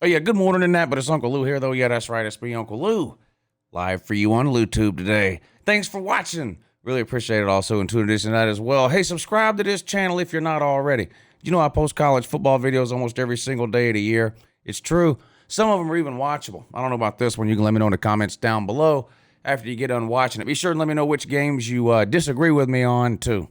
Oh, yeah, good morning and that, but it's Uncle Lou here, though. Yeah, that's right. It's me, Uncle Lou, live for you on LouTube today. Thanks for watching. Really appreciate it also, and tuning in that as well. Hey, subscribe to this channel if you're not already. You know I post college football videos almost every single day of the year. It's true. Some of them are even watchable. I don't know about this one. You can let me know in the comments down below after you get done watching it. Be sure and let me know which games you disagree with me on, too.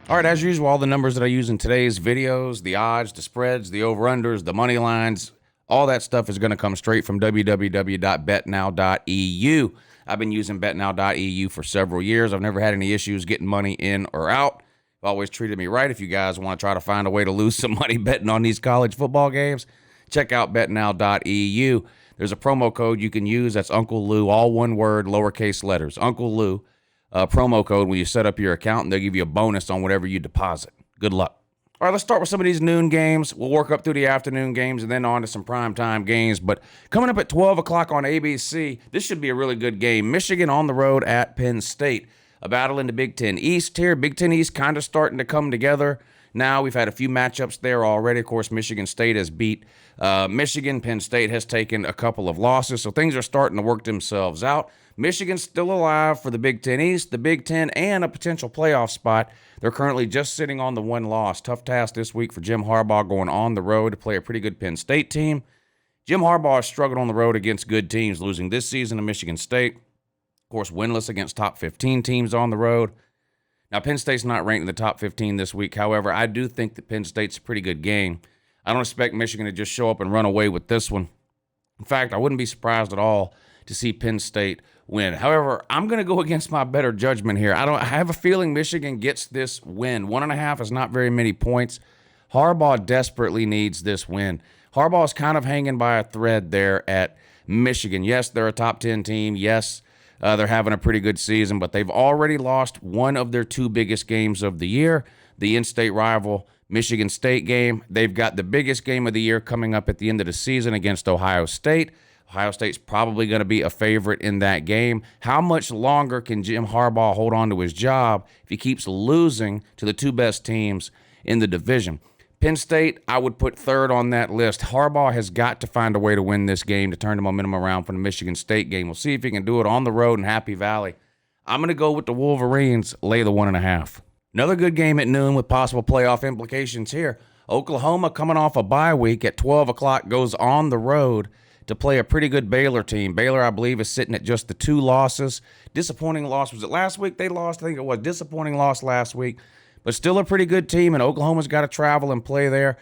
All right, as usual, all the numbers that I use in today's videos, the odds, the spreads, the over-unders, the money lines, all that stuff is going to come straight from www.betnow.eu. I've been using betnow.eu for several years. I've never had any issues getting money in or out. They've always treated me right. If you guys want to try to find a way to lose some money betting on these college football games, check out betnow.eu. There's a promo code you can use. That's Uncle Lou, all one word, lowercase letters. Uncle Lou. Promo code when you set up your account, and they'll give you a bonus on whatever you deposit. Good luck. All right, let's start with some of these noon games. We'll work up through the afternoon games and then on to some primetime games. But coming up at 12 o'clock on ABC, this should be a really good game. Michigan on the road at Penn State. A battle in the Big Ten East here. Big Ten East kind of starting to come together. Now we've had a few matchups there already. Of course, Michigan State has beat Michigan. Penn State has taken a couple of losses, so things are starting to work themselves out. Michigan's still alive for the Big Ten East, the Big Ten, and a potential playoff spot. They're currently just sitting on the one loss. Tough task this week for Jim Harbaugh going on the road to play a pretty good Penn State team. Jim Harbaugh has struggled on the road against good teams, losing this season to Michigan State. Of course, winless against top 15 teams on the road. Now, Penn State's not ranked in the top 15 this week. However, I do think that Penn State's a pretty good game. I don't expect Michigan to just show up and run away with this one. In fact, I wouldn't be surprised at all to see Penn State win. However, I'm going to go against my better judgment here. I have a feeling Michigan gets this win. 1.5 is not very many points. Harbaugh desperately needs this win. Harbaugh's kind of hanging by a thread there at Michigan. Yes, they're a top 10 team. Yes, they're having a pretty good season, but they've already lost one of their two biggest games of the year, the in-state rival Michigan State game. They've got the biggest game of the year coming up at the end of the season against Ohio State. Ohio State's probably going to be a favorite in that game. How much longer can Jim Harbaugh hold on to his job if he keeps losing to the two best teams in the division? Penn State, I would put third on that list. Harbaugh has got to find a way to win this game to turn the momentum around from the Michigan State game. We'll see if he can do it on the road in Happy Valley. I'm going to go with the Wolverines, lay the 1.5. Another good game at noon with possible playoff implications here. Oklahoma coming off a bye week at 12 o'clock goes on the road to play a pretty good Baylor team. Baylor, I believe, is sitting at just the 2 losses. Disappointing loss. Was it last week they lost? I think it was. Disappointing loss last week. But still a pretty good team, and Oklahoma's got to travel and play there.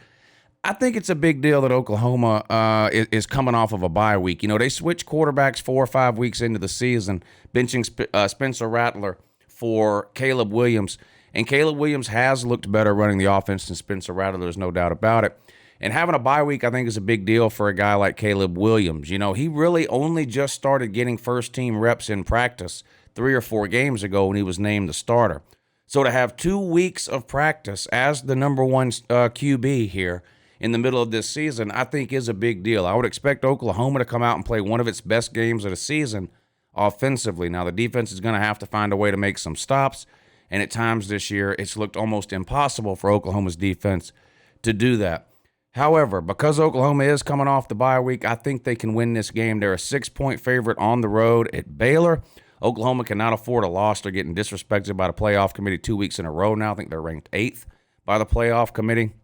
I think it's a big deal that Oklahoma is coming off of a bye week. You know, they switched quarterbacks 4 or 5 weeks into the season, benching Spencer Rattler for Caleb Williams. And Caleb Williams has looked better running the offense than Spencer Rattler. There's no doubt about it. And having a bye week, I think, is a big deal for a guy like Caleb Williams. You know, he really only just started getting first-team reps in practice 3 or 4 games ago when he was named the starter. So to have 2 weeks of practice as the number 1 QB here in the middle of this season, I think is a big deal. I would expect Oklahoma to come out and play one of its best games of the season offensively. Now, the defense is going to have to find a way to make some stops, and at times this year, it's looked almost impossible for Oklahoma's defense to do that. However, because Oklahoma is coming off the bye week, I think they can win this game. They're a 6-point favorite on the road at Baylor. Oklahoma cannot afford a loss. They're getting disrespected by the playoff committee 2 weeks in a row now. I think they're ranked 8th by the playoff committee.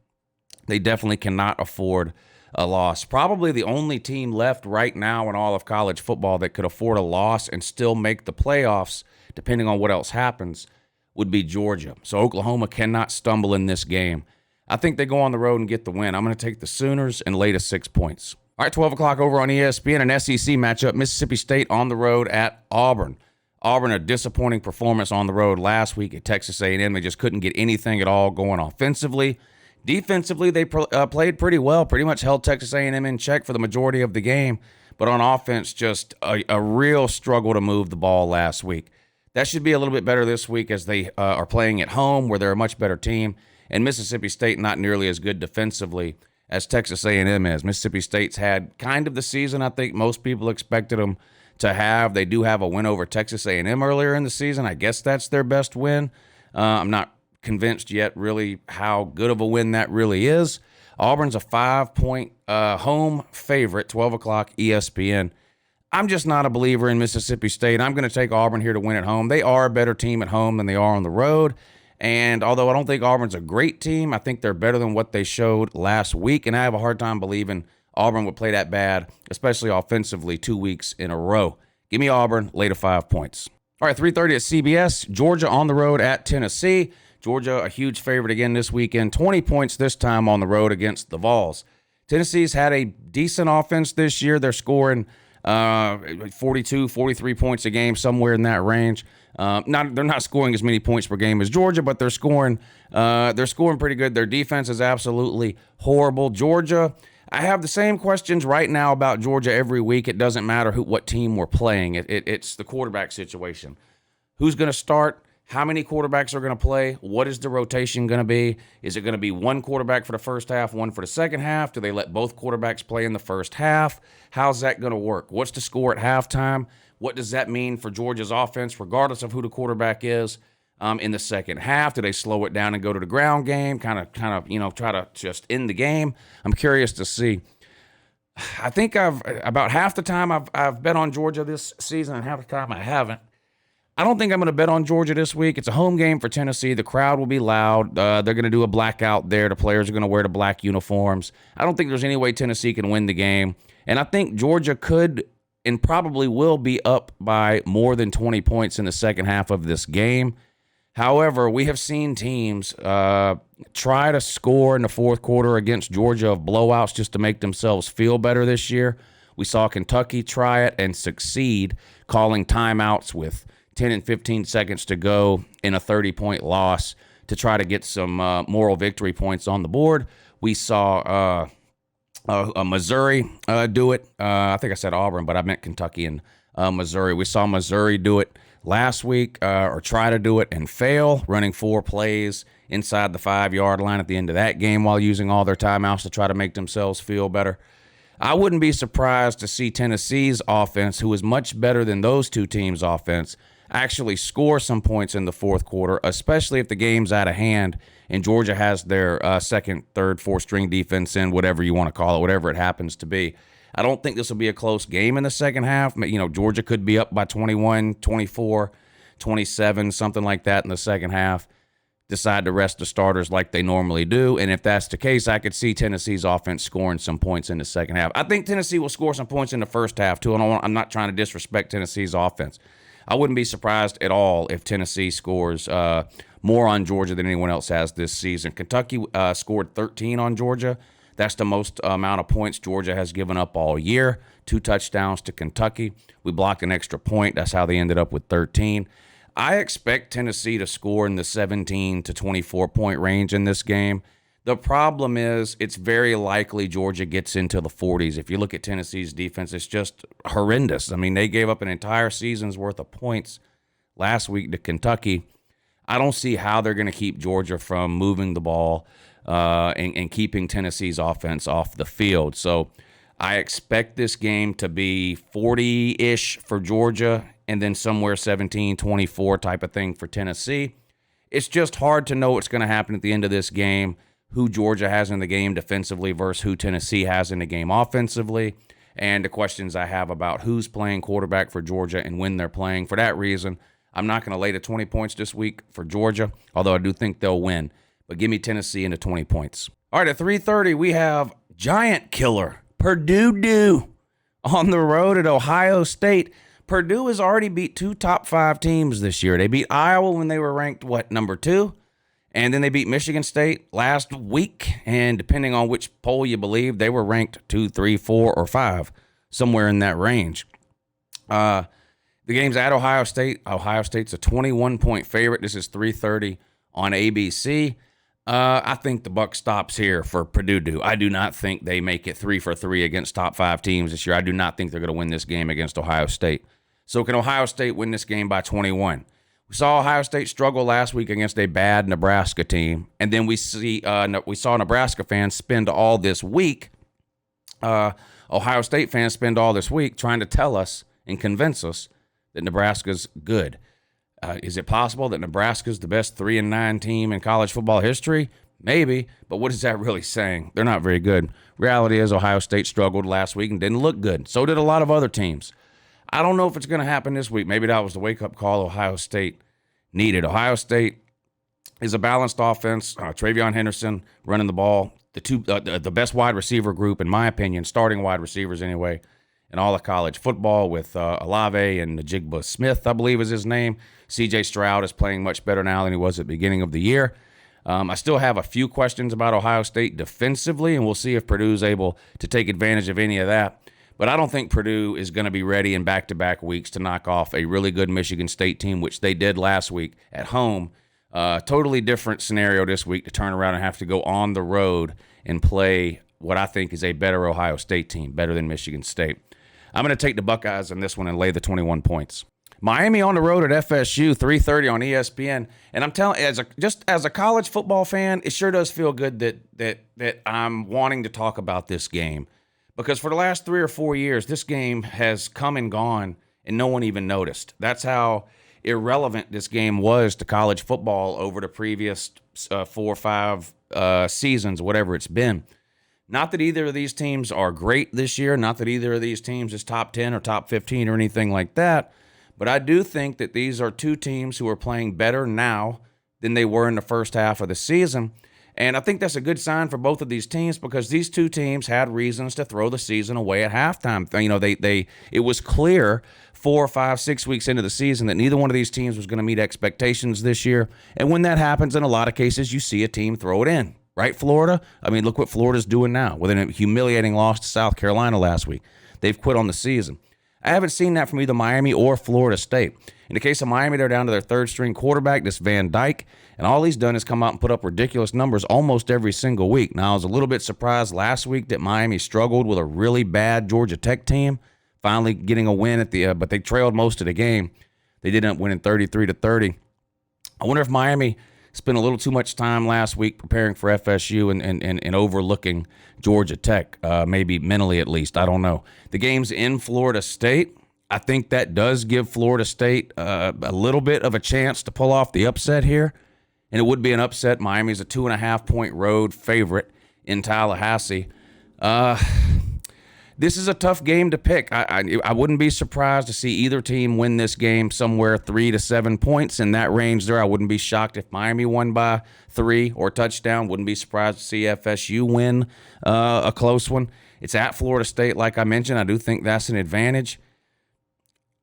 They definitely cannot afford a loss. Probably the only team left right now in all of college football that could afford a loss and still make the playoffs, depending on what else happens, would be Georgia. So Oklahoma cannot stumble in this game. I think they go on the road and get the win. I'm going to take the Sooners and lay to 6 points. All right, 12 o'clock over on ESPN, an SEC matchup. Mississippi State on the road at Auburn. Auburn, a disappointing performance on the road last week at Texas A&M. They just couldn't get anything at all going offensively. Defensively, they played pretty well, pretty much held Texas A&M in check for the majority of the game. But on offense, just a real struggle to move the ball last week. That should be a little bit better this week as they are playing at home where they're a much better team. and Mississippi State not nearly as good defensively as Texas A&M is. Mississippi State's had kind of the season I think most people expected them to have. They do have a win over Texas A&M earlier in the season. I guess that's their best win. I'm not convinced yet really how good of a win that really is. Auburn's a 5-point home favorite, 12 o'clock ESPN. I'm just not a believer in Mississippi State. I'm going to take Auburn here to win at home. They are a better team at home than they are on the road. And although I don't think Auburn's a great team, I think they're better than what they showed last week. And I have a hard time believing Auburn would play that bad, especially offensively, 2 weeks in a row. Give me Auburn, lay to 5 points. All right, 3:30 at CBS. Georgia on the road at Tennessee. Georgia, a huge favorite again this weekend. 20 points this time on the road against the Vols. Tennessee's had a decent offense this year. They're scoring 42, 43 points a game, somewhere in that range. They're not scoring as many points per game as Georgia, but they're scoring pretty good. Their defense is absolutely horrible. Georgia, I have the same questions right now about Georgia every week. It doesn't matter what team we're playing. It's the quarterback situation. Who's going to start? How many quarterbacks are going to play? What is the rotation going to be? Is it going to be one quarterback for the first half, one for the second half? Do they let both quarterbacks play in the first half? How's that going to work? What's the score at halftime? What does that mean for Georgia's offense, regardless of who the quarterback is, in the second half? Do they slow it down and go to the ground game, kind of, try to just end the game? I'm curious to see. I think about half the time I've bet on Georgia this season, and half the time I haven't. I don't think I'm going to bet on Georgia this week. It's a home game for Tennessee. The crowd will be loud. They're going to do a blackout there. The players are going to wear the black uniforms. I don't think there's any way Tennessee can win the game. And I think Georgia could and probably will be up by more than 20 points in the second half of this game. However, we have seen teams try to score in the fourth quarter against Georgia of blowouts just to make themselves feel better this year. We saw Kentucky try it and succeed, calling timeouts with 10 and 15 seconds to go in a 30-point loss to try to get some moral victory points on the board. We saw Missouri do it. I think I said Auburn, but I meant Kentucky and Missouri. We saw Missouri do it last week, or try to do it and fail, running 4 plays inside the 5-yard line at the end of that game while using all their timeouts to try to make themselves feel better. I wouldn't be surprised to see Tennessee's offense, who is much better than those two teams' offense, actually score some points in the fourth quarter, especially if the game's out of hand and Georgia has their second, third, fourth-string defense in, whatever you want to call it, whatever it happens to be. I don't think this will be a close game in the second half. Georgia could be up by 21, 24, 27, something like that in the second half, decide to rest the starters like they normally do. And if that's the case, I could see Tennessee's offense scoring some points in the second half. I think Tennessee will score some points in the first half, too, and I'm not trying to disrespect Tennessee's offense. I wouldn't be surprised at all if Tennessee scores more on Georgia than anyone else has this season. Kentucky scored 13 on Georgia. That's the most amount of points Georgia has given up all year. 2 touchdowns to Kentucky. We blocked an extra point. That's how they ended up with 13. I expect Tennessee to score in the 17 to 24 point range in this game. The problem is it's very likely Georgia gets into the 40s. If you look at Tennessee's defense, it's just horrendous. I mean, they gave up an entire season's worth of points last week to Kentucky. I don't see how they're going to keep Georgia from moving the ball and keeping Tennessee's offense off the field. So I expect this game to be 40-ish for Georgia and then somewhere 17-24 type of thing for Tennessee. It's just hard to know what's going to happen at the end of this game, who Georgia has in the game defensively versus who Tennessee has in the game offensively, and the questions I have about who's playing quarterback for Georgia and when they're playing. For that reason, I'm not going to lay the 20 points this week for Georgia, although I do think they'll win. But give me Tennessee into 20 points. All right, at 3:30, we have giant killer Purdue on the road at Ohio State. Purdue has already beat 2 top 5 teams this year. They beat Iowa when they were ranked, number 2? And then they beat Michigan State last week. And depending on which poll you believe, they were ranked 2, 3, 4, or 5, somewhere in that range. The game's at Ohio State. Ohio State's a 21-point favorite. This is 3:30 on ABC. I think the buck stops here for Purdue. I do not think they make it 3 for 3 against top 5 teams this year. I do not think they're going to win this game against Ohio State. So can Ohio State win this game by 21? We saw Ohio State struggle last week against a bad Nebraska team, and then we saw Nebraska fans spend all this week, Ohio State fans spend all this week trying to tell us and convince us that Nebraska's good. Is it possible that Nebraska's the best 3-9 team in college football history? Maybe, but what is that really saying? They're not very good. Reality is Ohio State struggled last week and didn't look good. So did a lot of other teams. I don't know if it's going to happen this week. Maybe that was the wake-up call Ohio State needed. Ohio State is a balanced offense. Travion Henderson running the ball. The best wide receiver group, in my opinion, starting wide receivers anyway, in all of college football with Olave and Najigba Smith, I believe is his name. C.J. Stroud is playing much better now than he was at the beginning of the year. I still have a few questions about Ohio State defensively, and we'll see if Purdue's able to take advantage of any of that. But I don't think Purdue is going to be ready in back-to-back weeks to knock off a really good Michigan State team, which they did last week at home. Totally different scenario this week to turn around and have to go on the road and play what I think is a better Ohio State team, better than Michigan State. I'm going to take the Buckeyes in this one and lay the 21 points. Miami on the road at FSU, 3:30 on ESPN. And I'm telling, as a college football fan, it sure does feel good that I'm wanting to talk about this game. Because for the last 3 or 4 years, this game has come and gone, and no one even noticed. That's how irrelevant this game was to college football over the previous 4 or 5 seasons, whatever it's been. Not that either of these teams are great this year, not that either of these teams is top 10 or top 15 or anything like that, but I do think that these are two teams who are playing better now than they were in the first half of the season. And I think that's a good sign for both of these teams because these two teams had reasons to throw the season away at halftime. You know, it was clear 4, 5, 6 weeks into the season that neither one of these teams was going to meet expectations this year. And when that happens, in a lot of cases, you see a team throw it in. Right, Florida? I mean, look what Florida's doing now with a humiliating loss to South Carolina last week. They've quit on the season. I haven't seen that from either Miami or Florida State. In the case of Miami, they're down to their third-string quarterback, this Van Dyke, and all he's done is come out and put up ridiculous numbers almost every single week. Now, I was a little bit surprised last week that Miami struggled with a really bad Georgia Tech team, finally getting a win but they trailed most of the game. They did end up winning 33-30. I wonder if Miami spent a little too much time last week preparing for FSU and overlooking Georgia Tech, maybe mentally at least. I don't know. The game's in Florida State. I think that does give Florida State a little bit of a chance to pull off the upset here, and it would be an upset. Miami's a 2.5-point road favorite in Tallahassee. This is a tough game to pick. I wouldn't be surprised to see either team win this game somewhere 3 to 7 points in that range there. I wouldn't be shocked if Miami won by 3 or touchdown. Wouldn't be surprised to see FSU win a close one. It's at Florida State, like I mentioned. I do think that's an advantage.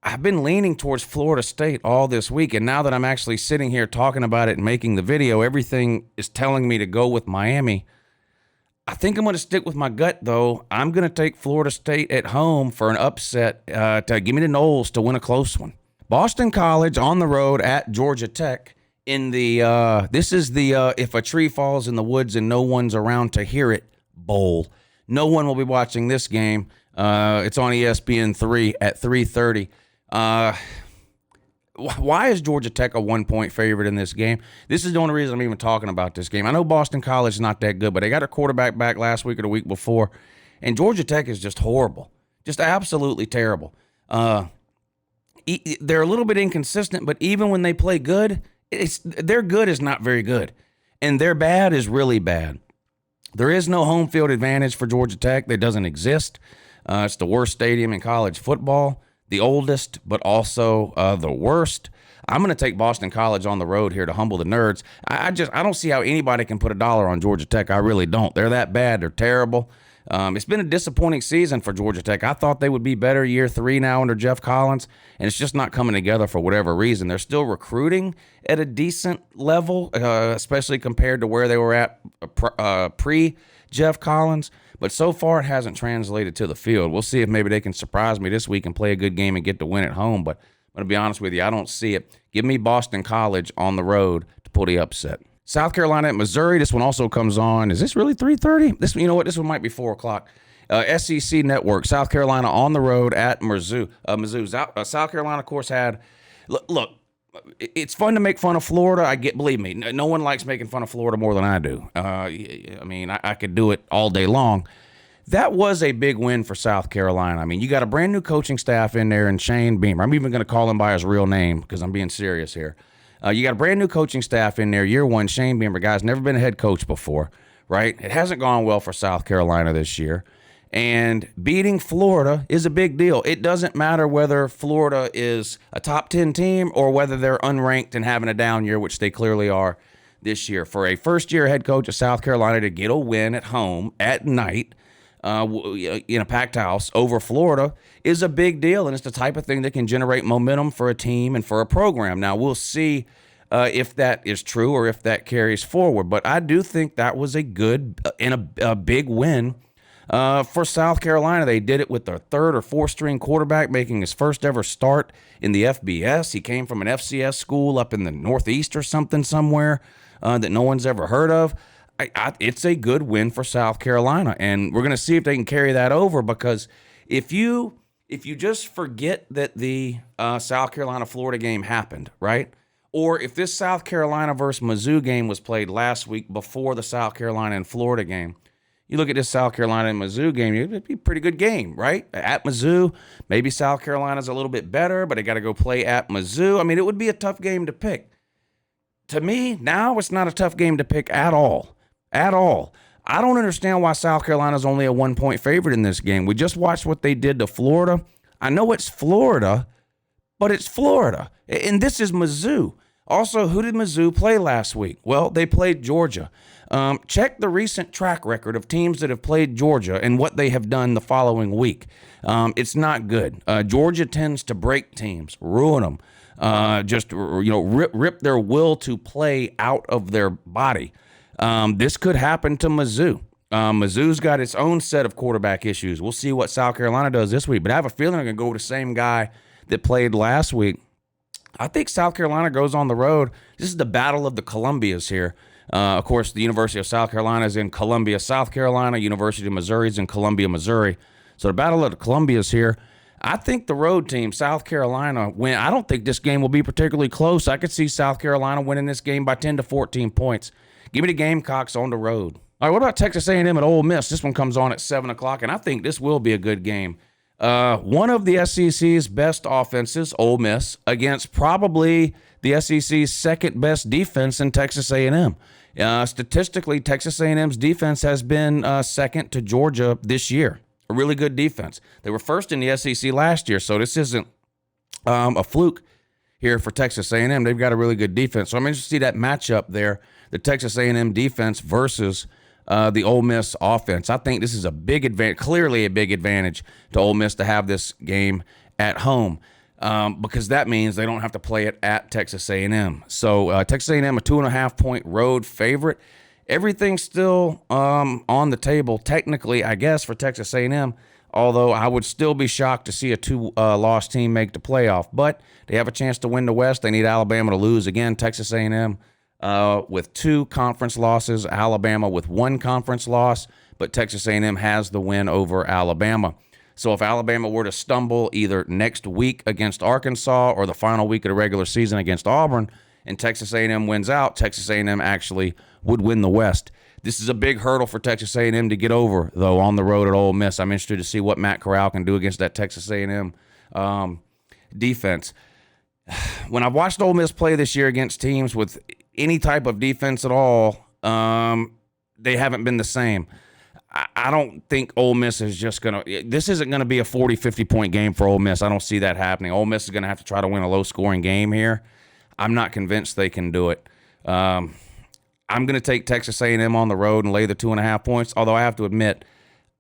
I've been leaning towards Florida State all this week, and now that I'm actually sitting here talking about it and making the video, everything is telling me to go with Miami. I think I'm going to stick with my gut, though. I'm going to take Florida State at home for an upset to give me the Noles to win a close one. Boston College on the road at Georgia Tech in the this is the if a tree falls in the woods and no one's around to hear it bowl. No one will be watching this game. It's on ESPN3 at 3:30. Why is Georgia Tech a 1-point favorite in this game? This is the only reason I'm even talking about this game. I know Boston College is not that good, but they got a quarterback back last week or the week before, and Georgia Tech is just horrible, just absolutely terrible. They're a little bit inconsistent, but even when they play good, their good is not very good, and their bad is really bad. There is no home field advantage for Georgia Tech. That doesn't exist. It's the worst stadium in college football. The oldest, but also the worst. I'm going to take Boston College on the road here to humble the nerds. I don't see how anybody can put $1 on Georgia Tech. I really don't. They're that bad. They're terrible. It's been a disappointing season for Georgia Tech. I thought they would be better year 3 now under Jeff Collins, and it's just not coming together for whatever reason. They're still recruiting at a decent level, especially compared to where they were at pre-Jeff Collins. But so far, it hasn't translated to the field. We'll see if maybe they can surprise me this week and play a good game and get the win at home. But I'm going to be honest with you, I don't see it. Give me Boston College on the road to pull the upset. South Carolina at Missouri. This one also comes on. Is this really 3:30? You know what? This one might be 4 o'clock. SEC Network. South Carolina on the road at Mizzou. South Carolina, of course, had look. it's fun to make fun of Florida. Believe me, no one likes making fun of Florida more than I do. I mean, I could do it all day long. That was a big win for South Carolina. I mean, you got a brand new coaching staff in there and Shane Beamer. I'm even going to call him by his real name because I'm being serious here. You got a brand new coaching staff in there. Year one, Shane Beamer, guy's never been a head coach before, right? It hasn't gone well for South Carolina this year. And beating Florida is a big deal. It doesn't matter whether Florida is a top 10 team or whether they're unranked and having a down year, which they clearly are this year. For a first-year head coach of South Carolina to get a win at home at night in a packed house over Florida is a big deal, and it's the type of thing that can generate momentum for a team and for a program. Now, we'll see if that is true or if that carries forward, but I do think that was a good and a big win for South Carolina. They did it with their third or fourth string quarterback making his first ever start in the FBS. He came from an FCS school up in the Northeast or something somewhere that no one's ever heard of. It's a good win for South Carolina, and we're going to see if they can carry that over, because if you just forget that the South Carolina-Florida game happened, right? Or if this South Carolina versus Mizzou game was played last week before the South Carolina and Florida game, you look at this South Carolina and Mizzou game, it'd be a pretty good game, right? At Mizzou, maybe South Carolina's a little bit better, but they got to go play at Mizzou. I mean, it would be a tough game to pick. To me, now it's not a tough game to pick at all. At all. I don't understand why South Carolina's only a 1-point favorite in this game. We just watched what they did to Florida. I know it's Florida, but it's Florida. And this is Mizzou. Also, who did Mizzou play last week? Well, they played Georgia. Check the recent track record of teams that have played Georgia and what they have done the following week. It's not good. Georgia tends to break teams, ruin them, rip their will to play out of their body. This could happen to Mizzou. Mizzou's got its own set of quarterback issues. We'll see what South Carolina does this week, but I have a feeling they're going to go with the same guy that played last week. I think South Carolina goes on the road. This is the battle of the Columbias here. Of course, the University of South Carolina is in Columbia, South Carolina. University of Missouri is in Columbia, Missouri. So the battle of the Columbias here. I think the road team, South Carolina, win. I don't think this game will be particularly close. I could see South Carolina winning this game by 10 to 14 points. Give me the Gamecocks on the road. All right, what about Texas A&M at Ole Miss? This one comes on at 7 o'clock, and I think this will be a good game. One of the SEC's best offenses, Ole Miss, against probably the SEC's second-best defense in Texas A&M. Statistically, Texas A&M's defense has been second to Georgia this year. A really good defense. They were first in the SEC last year, so this isn't a fluke here for Texas A&M. They've got a really good defense. So I'm interested to see that matchup there, the Texas A&M defense versus the Ole Miss offense. I think this is a big advantage, clearly a big advantage to Ole Miss to have this game at home because that means they don't have to play it at Texas A&M. So Texas A&M, a 2.5-point road favorite. Everything's still on the table, technically, I guess, for Texas A&M, although I would still be shocked to see a two-loss team make the playoff. But they have a chance to win the West. They need Alabama to lose. Again, Texas A&M with 2 conference losses, Alabama with 1 conference loss, but Texas A&M has the win over Alabama. So if Alabama were to stumble either next week against Arkansas or the final week of the regular season against Auburn, and Texas A&M wins out, Texas A&M actually would win the West. This is a big hurdle for Texas A&M to get over, though, on the road at Ole Miss. I'm interested to see what Matt Corral can do against that Texas A&M defense. When I've watched Ole Miss play this year against teams with any type of defense at all, they haven't been the same. I don't think Ole Miss is just going to – this isn't going to be a 40, 50-point game for Ole Miss. I don't see that happening. Ole Miss is going to have to try to win a low-scoring game here. I'm not convinced they can do it. I'm going to take Texas A&M on the road and lay the 2.5 points, although I have to admit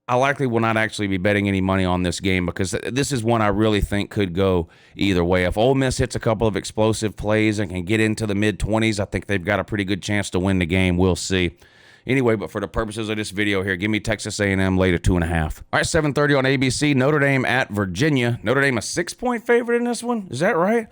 I likely will not actually be betting any money on this game because this is one I really think could go either way. If Ole Miss hits a couple of explosive plays and can get into the mid-20s, I think they've got a pretty good chance to win the game. We'll see. Anyway, but for the purposes of this video here, give me Texas A&M lay to 2.5. All right, 7:30 on ABC, Notre Dame at Virginia. Notre Dame a 6-point favorite in this one? Is that right?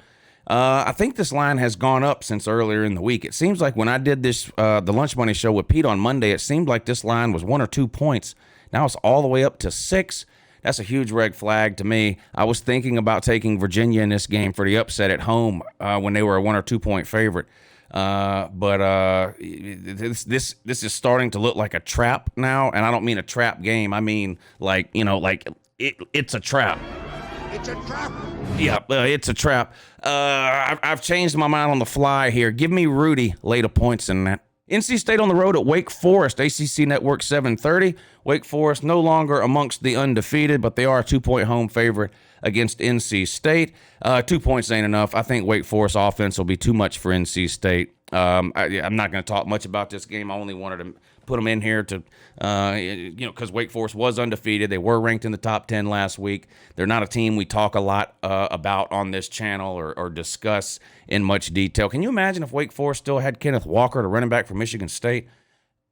I think this line has gone up since earlier in the week. It seems like when I did this, the Lunch Money Show with Pete on Monday, it seemed like this line was 1 or 2 points. Now it's all the way up to 6. That's a huge red flag to me. I was thinking about taking Virginia in this game for the upset at home when they were a 1 or 2 point favorite. But this is starting to look like a trap now, and I don't mean a trap game. I mean like it's a trap. It's a trap. Yeah, it's a trap. I've changed my mind on the fly here. Give me Rudy later points in that. NC State on the road at Wake Forest, ACC Network 7:30. Wake Forest no longer amongst the undefeated, but they are a 2 point home favorite against NC State. 2 points ain't enough. I think Wake Forest offense will be too much for NC State. I'm not going to talk much about this game. I only wanted to put them in here to, because Wake Forest was undefeated. They were ranked in the top 10 last week. They're not a team we talk a lot about on this channel or discuss in much detail. Can you imagine if Wake Forest still had Kenneth Walker, the running back from Michigan State?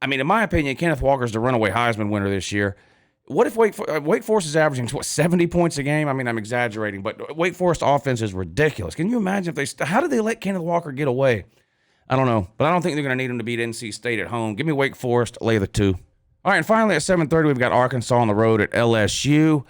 I mean, in my opinion, Kenneth Walker's the runaway Heisman winner this year. What if Wake Forest is averaging 70 points a game? I mean, I'm exaggerating, but Wake Forest offense is ridiculous. Can you imagine if how did they let Kenneth Walker get away? I don't know, but I don't think they're going to need him to beat NC State at home. Give me Wake Forest, lay the 2. All right, and finally at 7:30, we've got Arkansas on the road at LSU.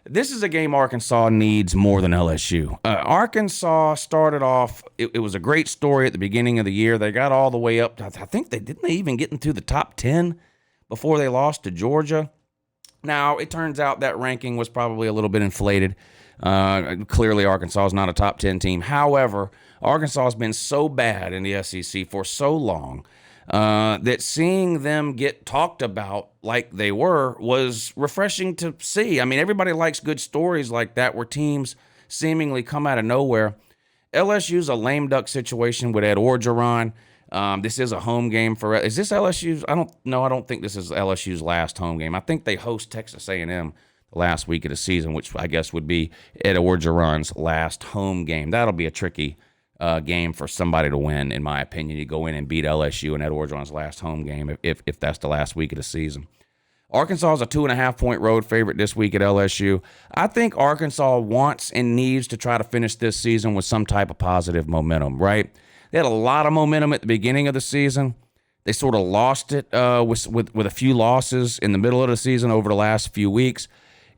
This is a game Arkansas needs more than LSU. Arkansas started off, it was a great story at the beginning of the year. They got all the way up. I think didn't they even get into the top 10 before they lost to Georgia. Now, it turns out that ranking was probably a little bit inflated. Clearly, Arkansas is not a top 10 team. However, Arkansas has been so bad in the SEC for so long that seeing them get talked about like they were was refreshing to see. I mean, everybody likes good stories like that where teams seemingly come out of nowhere. LSU's a lame duck situation with Ed Orgeron. This is a home game for. Is this LSU's? I don't think this is LSU's last home game. I think they host Texas A&M the last week of the season, which I guess would be Ed Orgeron's last home game. That'll be a tricky game for somebody to win, in my opinion. You go in and beat LSU in Ed Orgeron's last home game if that's the last week of the season. Arkansas is a 2.5 point road favorite this week at LSU. I think Arkansas wants and needs to try to finish this season with some type of positive momentum, right? They had a lot of momentum at the beginning of the season. They sort of lost it with a few losses in the middle of the season over the last few weeks.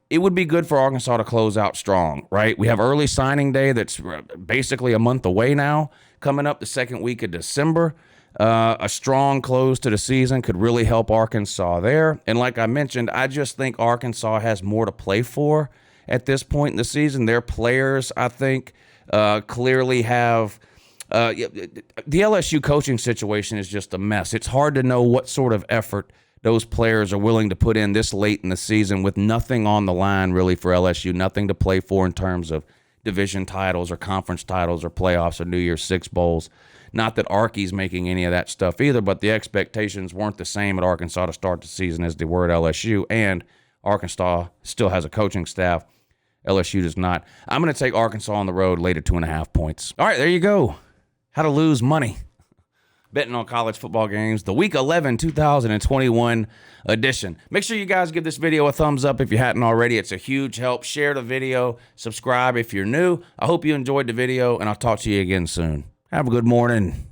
It would be good for Arkansas to close out strong, right? We have early signing day that's basically a month away now, coming up the second week of December. A strong close to the season could really help Arkansas there. And like I mentioned, I just think Arkansas has more to play for at this point in the season. Their players, I think, clearly have... the LSU coaching situation is just a mess. It's hard to know what sort of effort those players are willing to put in this late in the season with nothing on the line really for LSU, nothing to play for in terms of division titles or conference titles or playoffs or New Year's Six bowls. Not that Arky's making any of that stuff either, but the expectations weren't the same at Arkansas to start the season as they were at LSU, and Arkansas still has a coaching staff. LSU does not. I'm going to take Arkansas on the road late at 2.5 points. All right, there you go. How to lose money betting on college football games, the Week 11 2021 edition. Make sure you guys give this video a thumbs up if you hadn't already. It's a huge help. Share the video. Subscribe if you're new. I hope you enjoyed the video, and I'll talk to you again soon. Have a good morning.